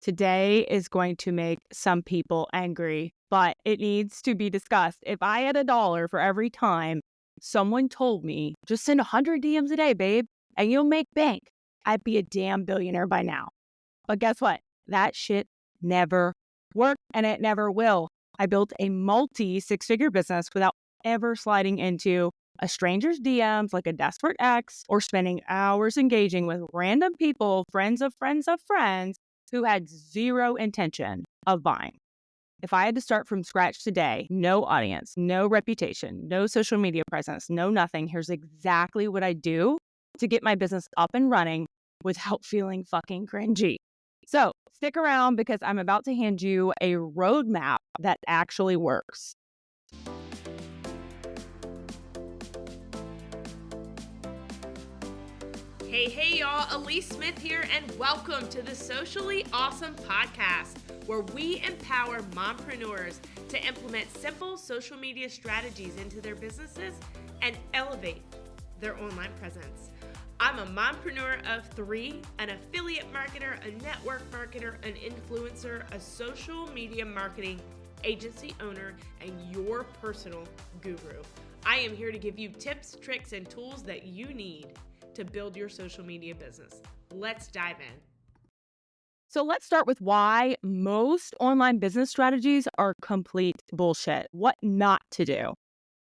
Today is going to make some people angry, but it needs to be discussed. If I had $1 for every time someone told me, just send 100 DMs a day, babe, and you'll make bank, I'd be a damn billionaire by now. But guess what? That shit never worked, and it never will. I built a multi-six-figure business without ever sliding into a stranger's DMs like a desperate ex or spending hours engaging with random people, friends of friends of friends, who had zero intention of buying. If I had to start from scratch today, no audience, no reputation, no social media presence, no nothing, here's exactly what I do to get my business up and running without feeling fucking cringy. So stick around because I'm about to hand you a roadmap that actually works. Hey y'all, Alyece Smith here, and welcome to the Socially Awesome Podcast, where we empower mompreneurs to implement simple social media strategies into their businesses and elevate their online presence. I'm a mompreneur of 3, an affiliate marketer, a network marketer, an influencer, a social media marketing agency owner, and your personal guru. I am here to give you tips, tricks, and tools that you need to build your social media business. Let's dive in. So let's start with why most online business strategies are complete bullshit. What not to do.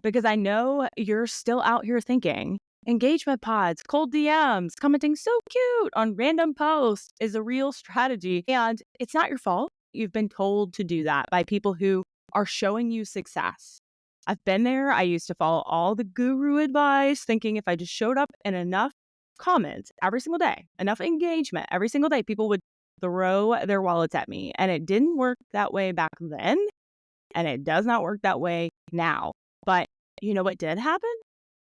Because I know you're still out here thinking engagement pods, cold DMs, commenting so cute on random posts is a real strategy. And it's not your fault. You've been told to do that by people who are showing you success. I've been there. I used to follow all the guru advice, thinking if I just showed up in enough comments every single day, enough engagement every single day, people would throw their wallets at me. And it didn't work that way back then. And it does not work that way now. But you know what did happen?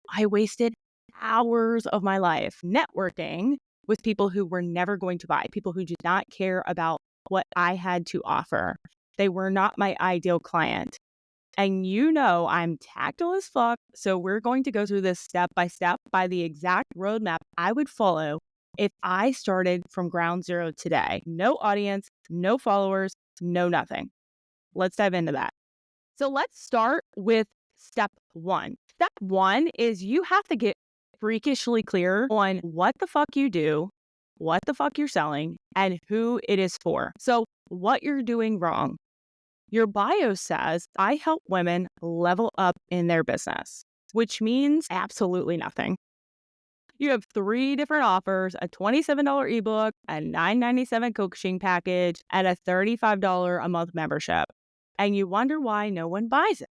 I wasted hours of my life networking with people who were never going to buy, people who did not care about what I had to offer. They were not my ideal client. And you know I'm tactile as fuck, so we're going to go through this step by step by the exact roadmap I would follow if I started from ground zero today. No audience, no followers, no nothing. Let's dive into that. So let's start with step 1. Step 1 is you have to get freakishly clear on what the fuck you do, what the fuck you're selling, and who it is for. So what you're doing wrong. Your bio says, I help women level up in their business, which means absolutely nothing. You have 3 different offers, a $27 ebook, a $9.97 coaching package, and a $35 a month membership. And you wonder why no one buys it.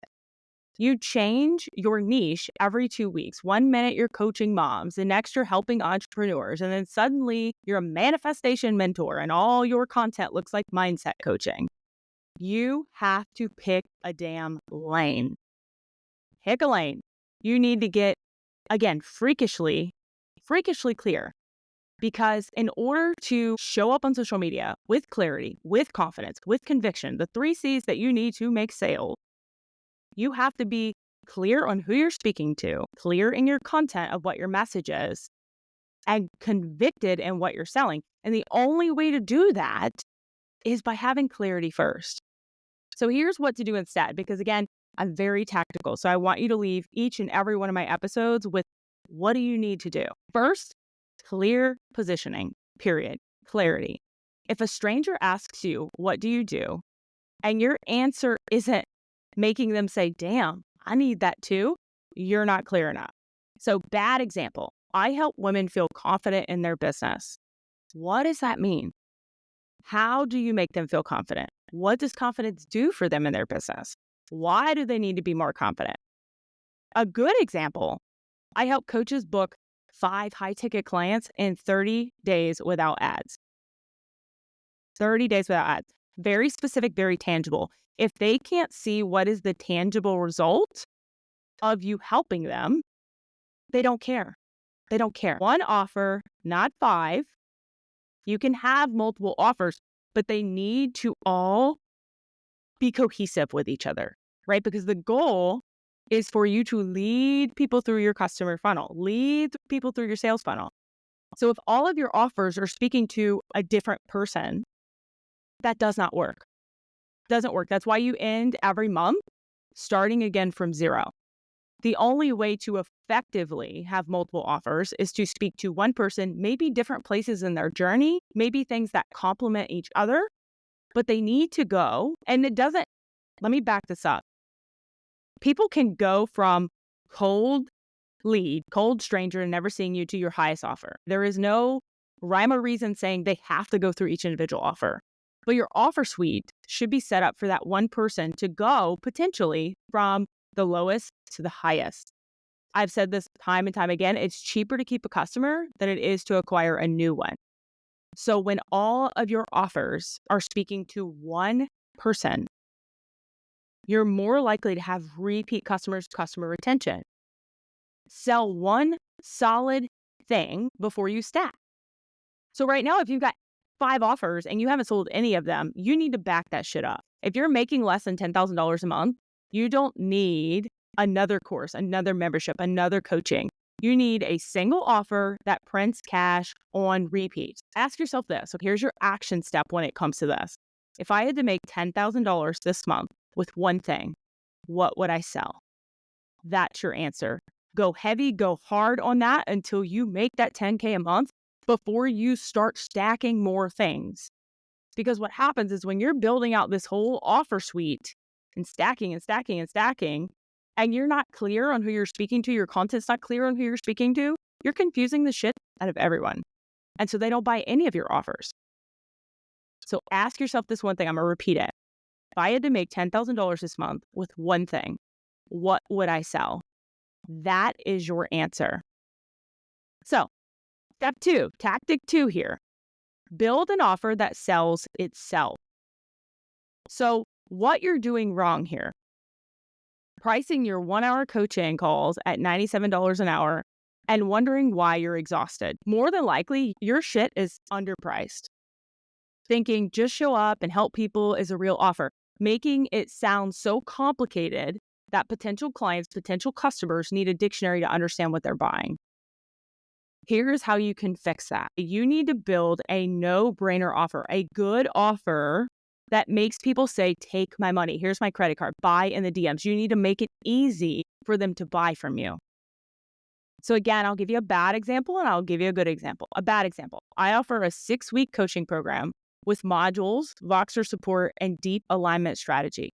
You change your niche every 2 weeks. 1 minute you're coaching moms, the next you're helping entrepreneurs, and then suddenly you're a manifestation mentor and all your content looks like mindset coaching. You have to pick a damn lane. Pick a lane. You need to get, again, freakishly clear. Because in order to show up on social media with clarity, with confidence, with conviction, the 3 C's that you need to make sales, you have to be clear on who you're speaking to, clear in your content of what your message is, and convicted in what you're selling. And the only way to do that is by having clarity first. So here's what to do instead, because again, I'm very tactical. So I want you to leave each and every one of my episodes with what do you need to do? First, clear positioning, period. Clarity. If a stranger asks you, what do you do? And your answer isn't making them say, damn, I need that too, you're not clear enough. So bad example, I help women feel confident in their business. What does that mean? How do you make them feel confident? What does confidence do for them in their business? Why do they need to be more confident? A good example, I help coaches book 5 high-ticket clients in 30 days without ads. 30 days without ads. Very specific, very tangible. If they can't see what is the tangible result of you helping them, they don't care. They don't care. 1 offer, not 5. You can have multiple offers, but they need to all be cohesive with each other, right? Because the goal is for you to lead people through your customer funnel, lead people through your sales funnel. So if all of your offers are speaking to a different person, That does not work. Doesn't work. That's why you end every month starting again from zero. The only way to effectively have multiple offers is to speak to one person, maybe different places in their journey, maybe things that complement each other, but they need to go. And it doesn't, let me back this up. People can go from cold lead, cold stranger, and never seeing you to your highest offer. There is no rhyme or reason saying they have to go through each individual offer. But your offer suite should be set up for that one person to go potentially from the lowest to the highest. I've said this time and time again, it's cheaper to keep a customer than it is to acquire a new one. So when all of your offers are speaking to one person, you're more likely to have repeat customers, customer retention. Sell one solid thing before you stack. So right now, if you've got 5 offers and you haven't sold any of them, you need to back that shit up. If you're making less than $10,000 a month, you don't need another course, another membership, another coaching. You need a single offer that prints cash on repeat. Ask yourself this. So here's your action step when it comes to this. If I had to make $10,000 this month with one thing, what would I sell? That's your answer. Go heavy, go hard on that until you make that 10K a month before you start stacking more things. Because what happens is when you're building out this whole offer suite and stacking and stacking and stacking, and you're not clear on who you're speaking to, your content's not clear on who you're speaking to, you're confusing the shit out of everyone. And so they don't buy any of your offers. So ask yourself this one thing. I'm going to repeat it. If I had to make $10,000 this month with one thing, what would I sell? That is your answer. So step 2, tactic 2 here. Build an offer that sells itself. So what you're doing wrong here, pricing your 1-hour coaching calls at $97 an hour and wondering why you're exhausted. More than likely, your shit is underpriced. Thinking just show up and help people is a real offer. Making it sound so complicated that potential clients, potential customers need a dictionary to understand what they're buying. Here's how you can fix that. You need to build a no-brainer offer, a good offer that makes people say, take my money. Here's my credit card. Buy in the DMs. You need to make it easy for them to buy from you. So again, I'll give you a bad example and I'll give you a good example. A bad example. I offer a 6-week coaching program with modules, Voxer support, and deep alignment strategy.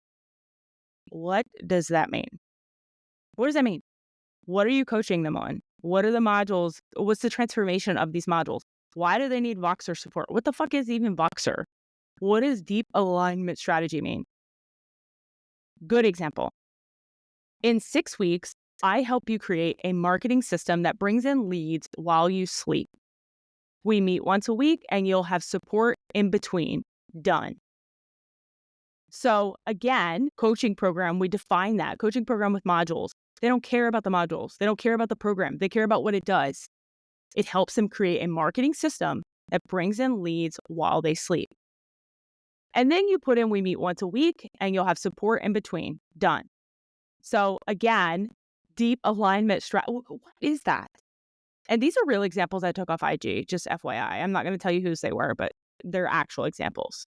What does that mean? What does that mean? What are you coaching them on? What are the modules? What's the transformation of these modules? Why do they need Voxer support? What the fuck is even Voxer? What does deep alignment strategy mean? Good example. In 6 weeks, I help you create a marketing system that brings in leads while you sleep. We meet once a week and you'll have support in between. Done. So again, coaching program, we define that. Coaching program with modules. They don't care about the modules. They don't care about the program. They care about what it does. It helps them create a marketing system that brings in leads while they sleep. And then you put in, we meet once a week and you'll have support in between. Done. So again, deep alignment strategy. What is that? And these are real examples I took off IG, just FYI. I'm not going to tell you whose they were, but they're actual examples.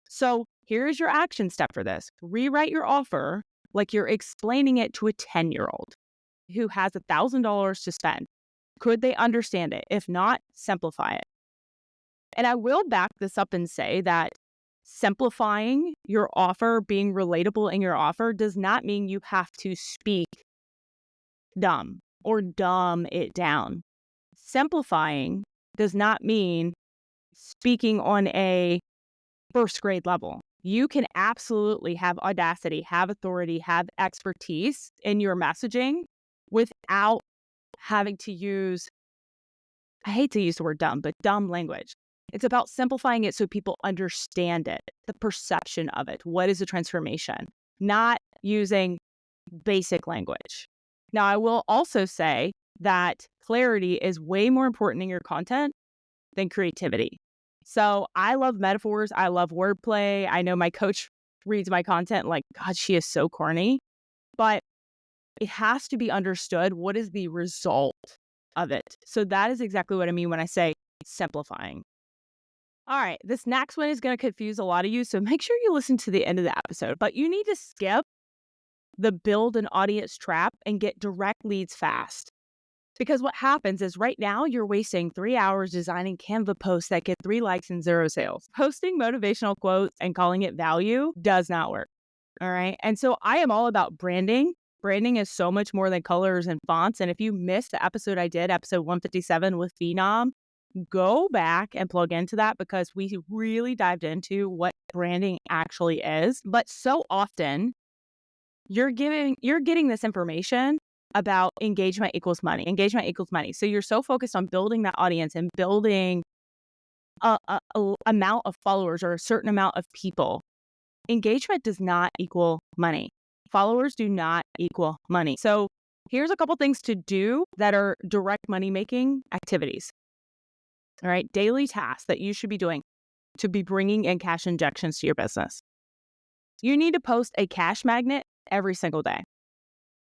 So here's your action step for this. Rewrite your offer like you're explaining it to a 10-year-old who has $1,000 to spend. Could they understand it? If not, simplify it. And I will back this up and say that simplifying your offer, being relatable in your offer, does not mean you have to speak dumb or dumb it down. Simplifying does not mean speaking on a first grade level. You can absolutely have audacity, have authority, have expertise in your messaging without having to use, I hate to use the word dumb, but dumb language. It's about simplifying it so people understand it, the perception of it. What is the transformation? Not using basic language. Now, I will also say that clarity is way more important in your content than creativity. So I love metaphors. I love wordplay. I know my coach reads my content like, God, she is so corny. But it has to be understood. What is the result of it? So that is exactly what I mean when I say simplifying. All right, this next one is going to confuse a lot of you, so make sure you listen to the end of the episode. But you need to skip the build an audience trap and get direct leads fast. Because what happens is right now you're wasting 3 hours designing Canva posts that get 3 likes and 0 sales. Posting motivational quotes and calling it value does not work. All right. And so I am all about branding. Branding is so much more than colors and fonts. And if you missed the episode I did, episode 157 with Phenom, go back and plug into that because we really dived into what branding actually is. But so often you're getting this information about engagement equals money. Engagement equals money. So you're so focused on building that audience and building a amount of followers or a certain amount of people. Engagement does not equal money. Followers do not equal money. So here's a couple things to do that are direct money-making activities. All right, daily tasks that you should be doing to be bringing in cash injections to your business. You need to post a cash magnet every single day.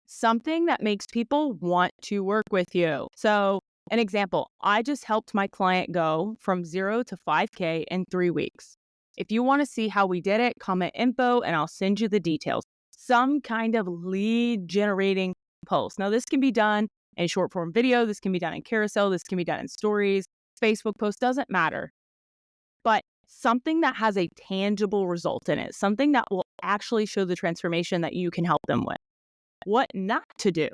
Something that makes people want to work with you. So an example, I just helped my client go from 0 to 5K in 3 weeks. If you want to see how we did it, comment info and I'll send you the details. Some kind of lead generating post. Now, this can be done in short form video. This can be done in carousel. This can be done in stories. Facebook post doesn't matter. But something that has a tangible result in it, something that will actually show the transformation that you can help them with. What not to do.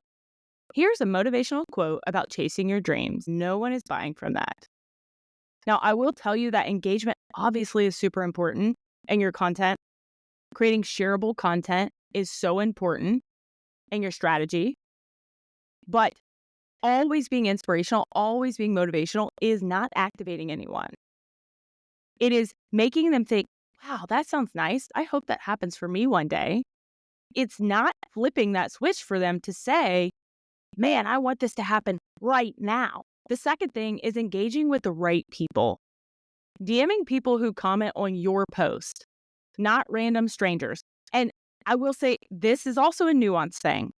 Here's a motivational quote about chasing your dreams. No one is buying from that. Now, I will tell you that engagement obviously is super important in your content. Creating shareable content is so important in your strategy. But always being inspirational, always being motivational is not activating anyone. It is making them think, wow, that sounds nice. I hope that happens for me one day. It's not flipping that switch for them to say, man, I want this to happen right now. The second thing is engaging with the right people. DMing people who comment on your post, not random strangers. And I will say this is also a nuanced thing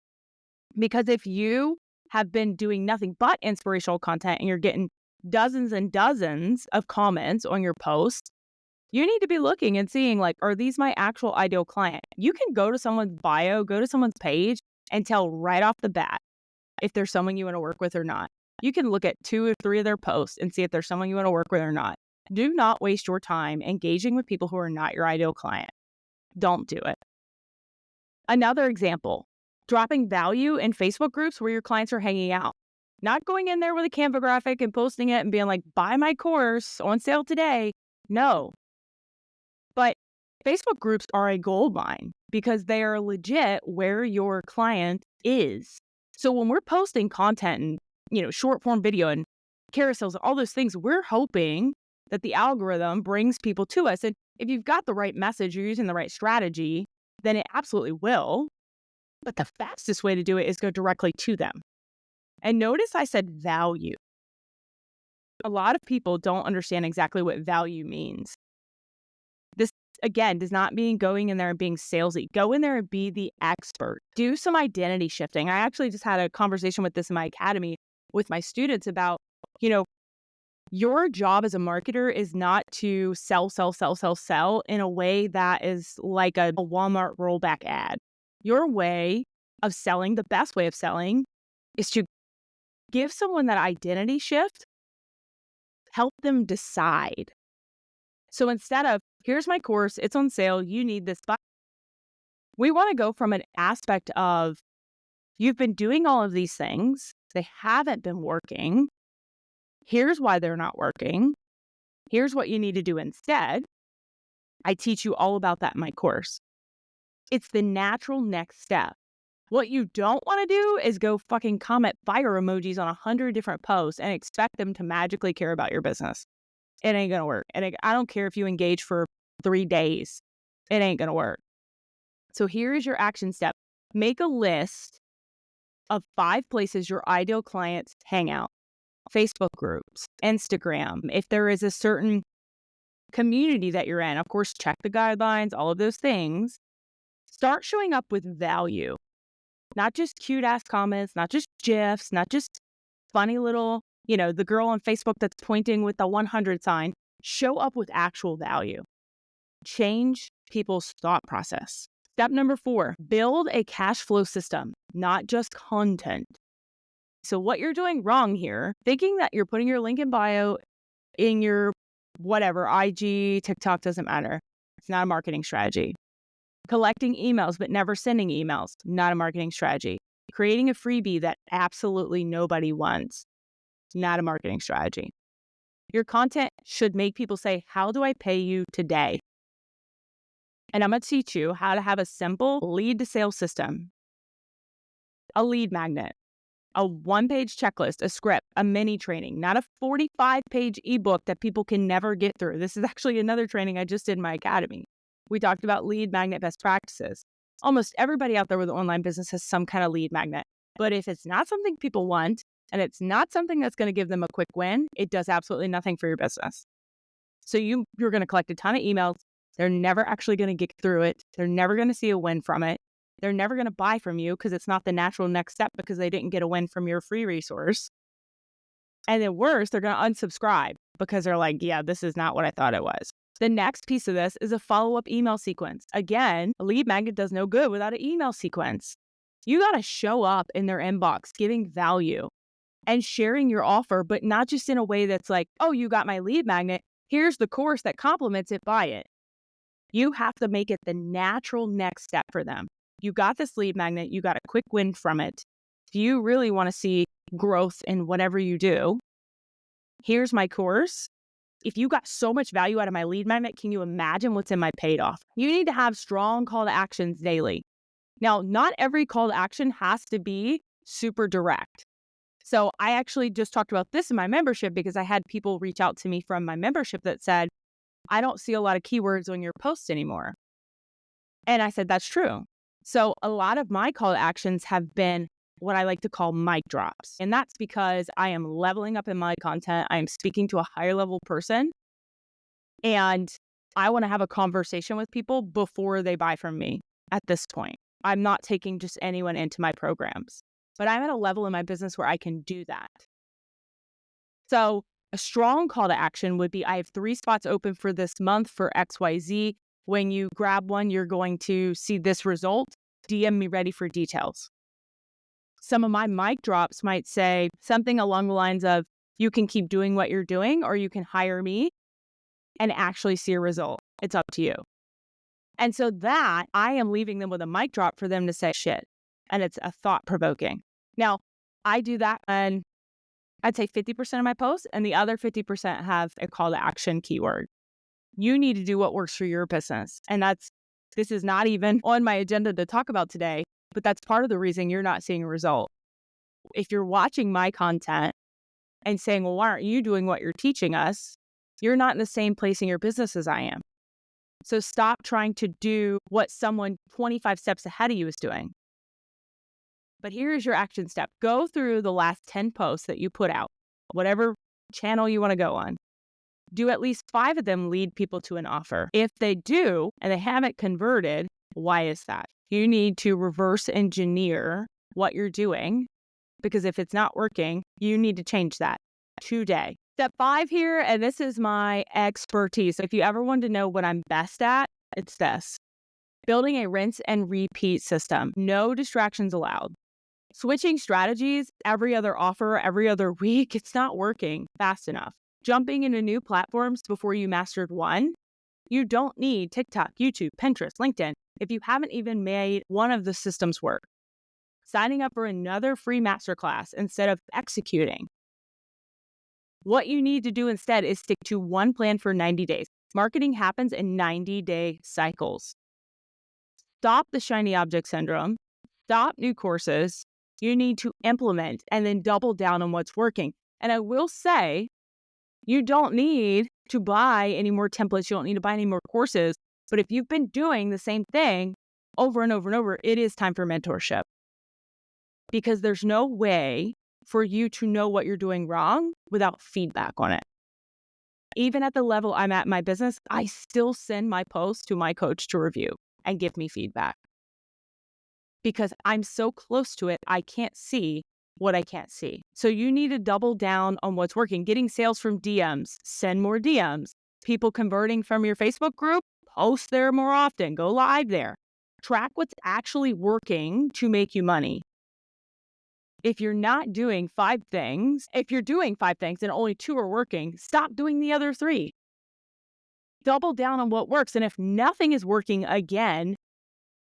because if you have been doing nothing but inspirational content and you're getting dozens and dozens of comments on your post, you need to be looking and seeing like, are these my actual ideal client? You can go to someone's bio, go to someone's page and tell right off the bat if there's someone you want to work with or not. You can look at 2 or 3 of their posts and see if there's someone you want to work with or not. Do not waste your time engaging with people who are not your ideal client. Don't do it. Another example, dropping value in Facebook groups where your clients are hanging out. Not going in there with a Canva graphic and posting it and being like, buy my course on sale today. No. But Facebook groups are a goldmine because they are legit where your client is. So when we're posting content and, short form video and carousels, all those things, we're hoping that the algorithm brings people to us. And if you've got the right message, you're using the right strategy, then it absolutely will. But the fastest way to do it is go directly to them. And notice I said value. A lot of people don't understand exactly what value means. This, again, does not mean going in there and being salesy. Go in there and be the expert. Do some identity shifting. I actually just had a conversation with this in my academy with my students about, your job as a marketer is not to sell in a way that is like a Walmart rollback ad. Your way of selling, the best way of selling, is to give someone that identity shift, help them decide. So instead of, here's my course, it's on sale, you need this, we want to go from an aspect of, you've been doing all of these things, they haven't been working, here's why they're not working, here's what you need to do instead. I teach you all about that in my course. It's the natural next step. What you don't want to do is go fucking comment fire emojis on 100 different posts and expect them to magically care about your business. It ain't going to work. And I don't care if you engage for 3 days. It ain't going to work. So here is your action step. Make a list of 5 places your ideal clients hang out. Facebook groups, Instagram. If there is a certain community that you're in, of course, check the guidelines, all of those things. Start showing up with value. Not just cute ass comments, not just GIFs, not just funny little, the girl on Facebook that's pointing with the 100 sign. Show up with actual value. Change people's thought process. Step number 4, build a cash flow system, not just content. So what you're doing wrong here, thinking that you're putting your link in bio in your whatever, IG, TikTok, doesn't matter. It's not a marketing strategy. Collecting emails but never sending emails, not a marketing strategy. Creating a freebie that absolutely nobody wants, not a marketing strategy. Your content should make people say, how do I pay you today? And I'm going to teach you how to have a simple lead to sales system, a lead magnet, a 1-page checklist, a script, a mini training, not a 45-page ebook that people can never get through. This is actually another training I just did in my academy. We talked about lead magnet best practices. Almost everybody out there with an online business has some kind of lead magnet. But if it's not something people want, and it's not something that's going to give them a quick win, it does absolutely nothing for your business. So you're going to collect a ton of emails. They're never actually going to get through it. They're never going to see a win from it. They're never going to buy from you because it's not the natural next step because they didn't get a win from your free resource. And then worse, they're going to unsubscribe because they're like, yeah, this is not what I thought it was. The next piece of this is a follow-up email sequence. Again, a lead magnet does no good without an email sequence. You got to show up in their inbox, giving value and sharing your offer, but not just in a way that's like, oh, you got my lead magnet. Here's the course that complements it, buy it. You have to make it the natural next step for them. You got this lead magnet, you got a quick win from it. If you really want to see growth in whatever you do, here's my course. If you got so much value out of my lead magnet, can you imagine what's in my paid off? You need to have strong call to actions daily. Now, not every call to action has to be super direct. So I actually just talked about this in my membership because I had people reach out to me from my membership that said, I don't see a lot of keywords on your posts anymore. And I said, that's true. So a lot of my call to actions have been what I like to call mic drops. And that's because I am leveling up in my content. I am speaking to a higher level person. And I want to have a conversation with people before they buy from me at this point. I'm not taking just anyone into my programs, but I'm at a level in my business where I can do that. So a strong call to action would be, I have 3 spots open for this month for XYZ. When you grab one, you're going to see this result. DM me ready for details. Some of my mic drops might say something along the lines of, you can keep doing what you're doing, or you can hire me and actually see a result. It's up to you. And so that I am leaving them with a mic drop for them to say shit. And it's a thought provoking. Now, I do that and I'd say 50% of my posts, and the other 50% have a call to action keyword. You need to do what works for your business. And this is not even on my agenda to talk about today, but that's part of the reason you're not seeing a result. If you're watching my content and saying, well, why aren't you doing what you're teaching us? You're not in the same place in your business as I am. So stop trying to do what someone 25 steps ahead of you is doing. But here's your action step. Go through the last 10 posts that you put out, whatever channel you want to go on. Do at least 5 of them lead people to an offer. If they do, and they haven't converted, why is that? You need to reverse engineer what you're doing, because if it's not working, you need to change that today. Step 5 here, and this is my expertise. If you ever wanted to know what I'm best at, it's this. Building a rinse and repeat system. No distractions allowed. Switching strategies every other offer, every other week, it's not working fast enough. Jumping into new platforms before you mastered one. You don't need TikTok, YouTube, Pinterest, LinkedIn if you haven't even made one of the systems work. Signing up for another free masterclass instead of executing. What you need to do instead is stick to one plan for 90 days. Marketing happens in 90-day cycles. Stop the shiny object syndrome. Stop new courses. You need to implement and then double down on what's working. And I will say, you don't need to buy any more templates. You don't need to buy any more courses. But if you've been doing the same thing over and over and over, it is time for mentorship. Because there's no way for you to know what you're doing wrong without feedback on it. Even at the level I'm at in my business, I still send my posts to my coach to review and give me feedback. Because I'm so close to it, I can't see what I can't see. So you need to double down on what's working. Getting sales from DMs, send more DMs. People converting from your Facebook group, post there more often, go live there. Track what's actually working to make you money. If you're not doing 5 things, if you're doing 5 things and only 2 are working, stop doing the other 3. Double down on what works. And if nothing is working again,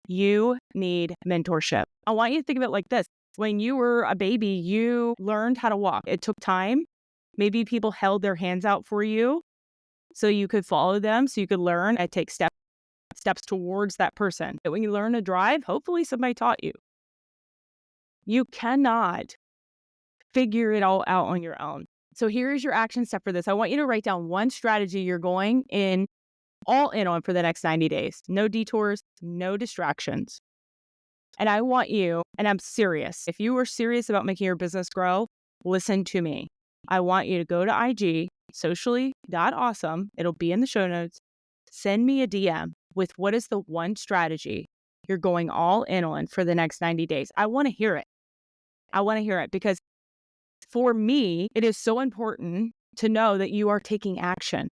you need mentorship. I want you to think of it like this. When you were a baby, you learned how to walk. It took time. Maybe people held their hands out for you so you could follow them, so you could learn and take steps towards that person. But when you learn to drive, hopefully somebody taught you. You cannot figure it all out on your own. So here's your action step for this. I want you to write down one strategy you're going all in on for the next 90 days. No detours, no distractions. And I want you, and I'm serious, if you are serious about making your business grow, listen to me. I want you to go to IG, socially.awesome. It'll be in the show notes. Send me a DM with what is the one strategy you're going all in on for the next 90 days. I want to hear it. I want to hear it because for me, it is so important to know that you are taking action,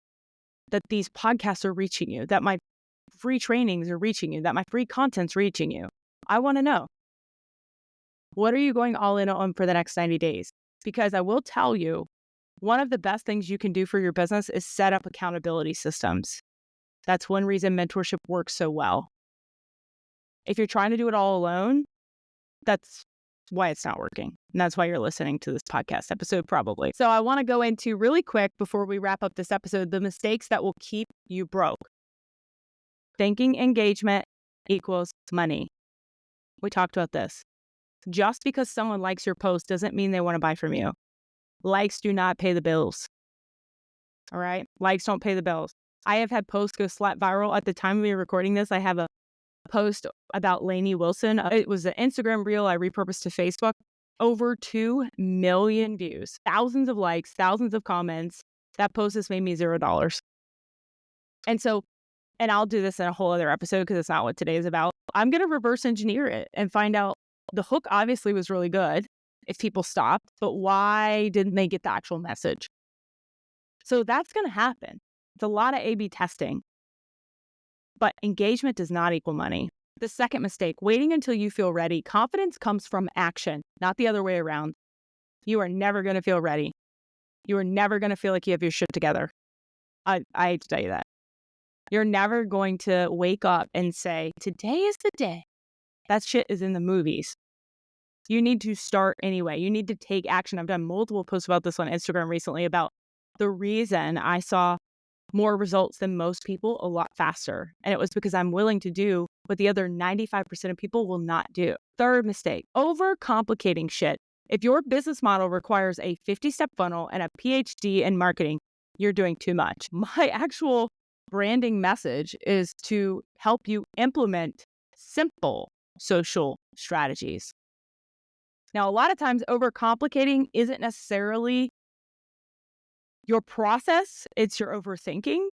that these podcasts are reaching you, that my free trainings are reaching you, that my free content's reaching you. I want to know, what are you going all in on for the next 90 days? Because I will tell you, one of the best things you can do for your business is set up accountability systems. That's one reason mentorship works so well. If you're trying to do it all alone, that's why it's not working. And that's why you're listening to this podcast episode probably. So I want to go into really quick before we wrap up this episode, the mistakes that will keep you broke. Thinking engagement equals money. We talked about this. Just because someone likes your post doesn't mean they want to buy from you. Likes do not pay the bills. All right? Likes don't pay the bills. I have had posts go slap viral. At the time we were recording this, I have a post about Lainey Wilson. It was an Instagram reel I repurposed to Facebook. Over 2 million views, thousands of likes, thousands of comments. That post has made me $0. And I'll do this in a whole other episode because it's not what today is about. I'm going to reverse engineer it and find out the hook obviously was really good if people stopped, but why didn't they get the actual message? So that's going to happen. It's a lot of A/B testing. But engagement does not equal money. The second mistake, waiting until you feel ready. Confidence comes from action, not the other way around. You are never going to feel ready. You are never going to feel like you have your shit together. I hate to tell you that. You're never going to wake up and say, today is the day. That shit is in the movies. You need to start anyway. You need to take action. I've done multiple posts about this on Instagram recently about the reason I saw more results than most people a lot faster. And it was because I'm willing to do what the other 95% of people will not do. Third mistake, overcomplicating shit. If your business model requires a 50-step funnel and a PhD in marketing, you're doing too much. My actual branding message is to help you implement simple social strategies. Now, a lot of times overcomplicating isn't necessarily your process, it's your overthinking.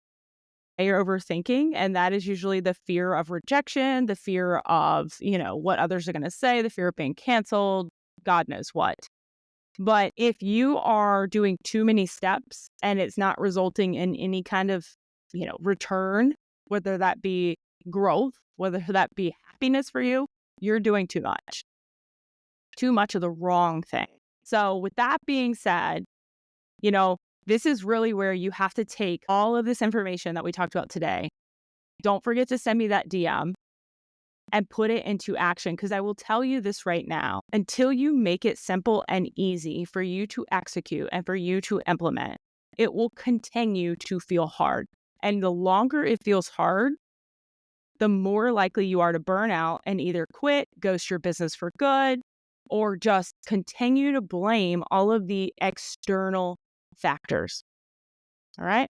You're overthinking, and that is usually the fear of rejection, the fear of, what others are going to say, the fear of being canceled, God knows what. But if you are doing too many steps and it's not resulting in any kind of, return, whether that be growth, whether that be happiness for you, you're doing too much. Too much of the wrong thing. So with that being said, this is really where you have to take all of this information that we talked about today. Don't forget to send me that DM and put it into action, because I will tell you this right now. Until you make it simple and easy for you to execute and for you to implement, it will continue to feel hard. And the longer it feels hard, the more likely you are to burn out and either quit, ghost your business for good, or just continue to blame all of the external factors. All right.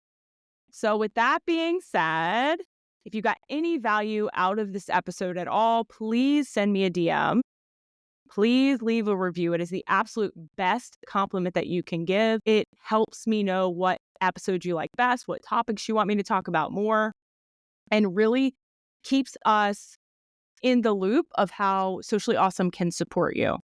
So with that being said, if you got any value out of this episode at all, please send me a DM. Please leave a review. It is the absolute best compliment that you can give. It helps me know what episodes you like best, what topics you want me to talk about more, and really keeps us in the loop of how Socially Awesome can support you.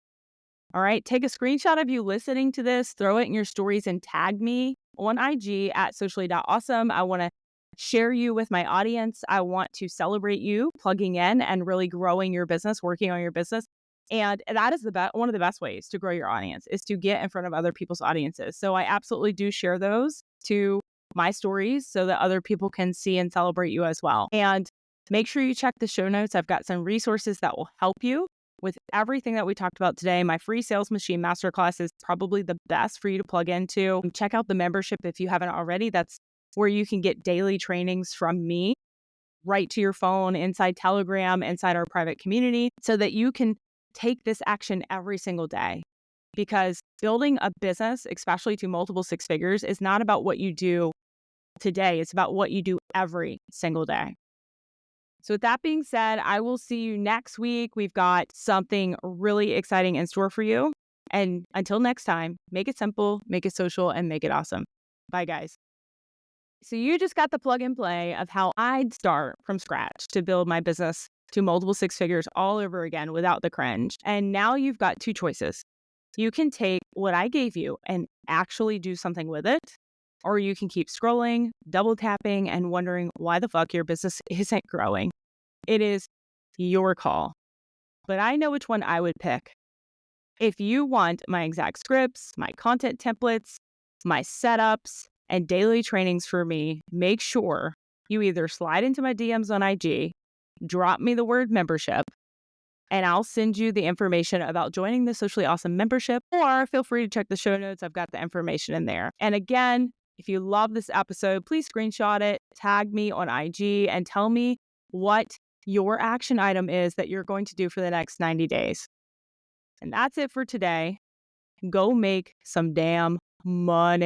All right, take a screenshot of you listening to this, throw it in your stories and tag me on IG at socially.awesome. I want to share you with my audience. I want to celebrate you plugging in and really growing your business, working on your business. And that is one of the best ways to grow your audience is to get in front of other people's audiences. So I absolutely do share those to my stories so that other people can see and celebrate you as well. And make sure you check the show notes. I've got some resources that will help you with everything that we talked about today. My free sales machine masterclass is probably the best for you to plug into. Check out the membership if you haven't already. That's where you can get daily trainings from me right to your phone, inside Telegram, inside our private community, so that you can take this action every single day. Because building a business, especially to multiple six figures, is not about what you do today. It's about what you do every single day. So with that being said, I will see you next week. We've got something really exciting in store for you. And until next time, make it simple, make it social, and make it awesome. Bye, guys. So you just got the plug and play of how I'd start from scratch to build my business to multiple six figures all over again without the cringe. And now you've got two choices. You can take what I gave you and actually do something with it, or you can keep scrolling, double tapping, and wondering why the fuck your business isn't growing. It is your call, but I know which one I would pick. If you want my exact scripts, my content templates, my setups, and daily trainings for me, make sure you either slide into my DMs on IG, drop me the word membership, and I'll send you the information about joining the Socially Awesome membership, or feel free to check the show notes. I've got the information in there. And again, if you love this episode, please screenshot it, tag me on IG, and tell me what your action item is that you're going to do for the next 90 days. And that's it for today. Go make some damn money.